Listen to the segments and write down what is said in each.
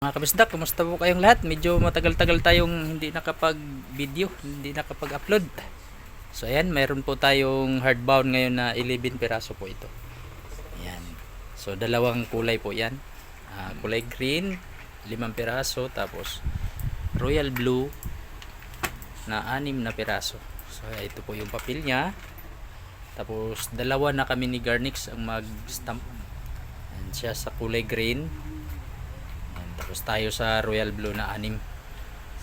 Mga kabisdak, kumusta po kayong lahat? Medyo matagal-tagal tayong hindi nakapag-video, hindi nakapag-upload. So ayan, mayroon po tayong hardbound ngayon na 11 piraso po ito. Ayan. So dalawang kulay po yan. Kulay green, 5 piraso, tapos royal blue na 6 na piraso. So ito po yung papel niya. Tapos dalawa na kami ni Garnix ang mag-stamp. Ayan siya sa kulay green. Tapos tayo sa royal blue na 6.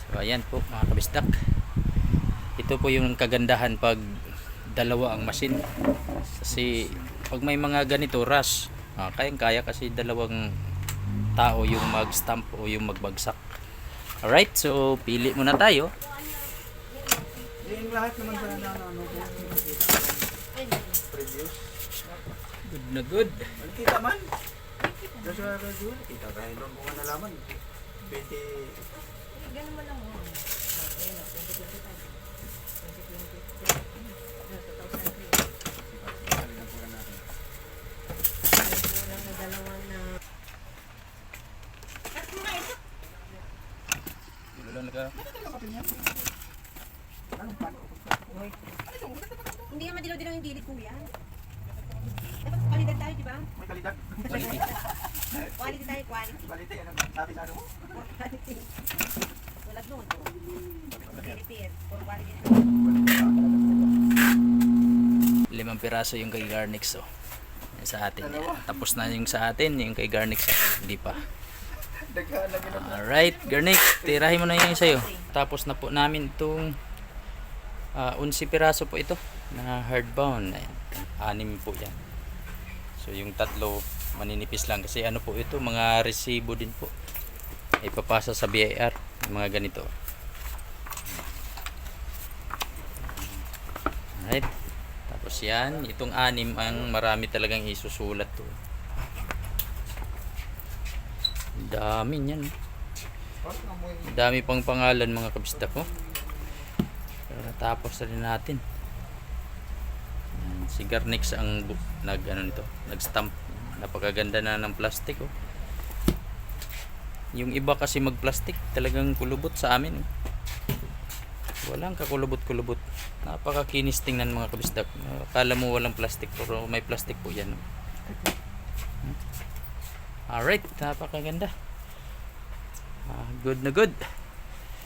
So ayan po mga kabisdak. Ito po yung kagandahan pag dalawa ang machine. Kasi pag may mga ganito rush, kayang-kaya kasi dalawang tao yung mag-stamp o yung magbagsak. Alright, so pili muna tayo. Yung lahat naman sa ano previous. Good na good. Kita man. Kasi radyo, kita tayo doon kung nalaman. 20. Ganun mo lang mo. Ayun o, 2020. Hindi nga madilaw-dilaw yung dilig ko yan. Dapat kalidad tayo, di ba? May kalidad. Quality. Quality tayo, quality. Quality, ano sabi sa ano mo? Quality. Tulad nun. Repair. For quality. 5 piraso yung kay Garnix oh. Yan sa atin. Tapos na yung sa atin, yung kay Garnix hindi pa. Alright, Garnix, tirahin mo na yung sa'yo. Tapos na po namin itong 11 piraso po ito na hardbound. 6 po yan. So yung tatlo maninipis lang kasi ano po ito, mga resibo din po. Ipapasa sa BIR, mga ganito. Alright. Tapos yan, itong 6 ang marami talagang isusulat to. Dami niyan. Dami pang pangalan mga kabisdak ko. Pero natapos na rin natin. Si Garnix ang nag-stamp. Napakaganda na ng plastic oh. Yung iba kasi mag-plastic talagang kulubot sa amin oh. Walang kakulubot-kulubot. Napakakinis tingnan mga kabisdak. Akala mo walang plastic pero may plastic po yan oh. Alright, napakaganda. Good na good.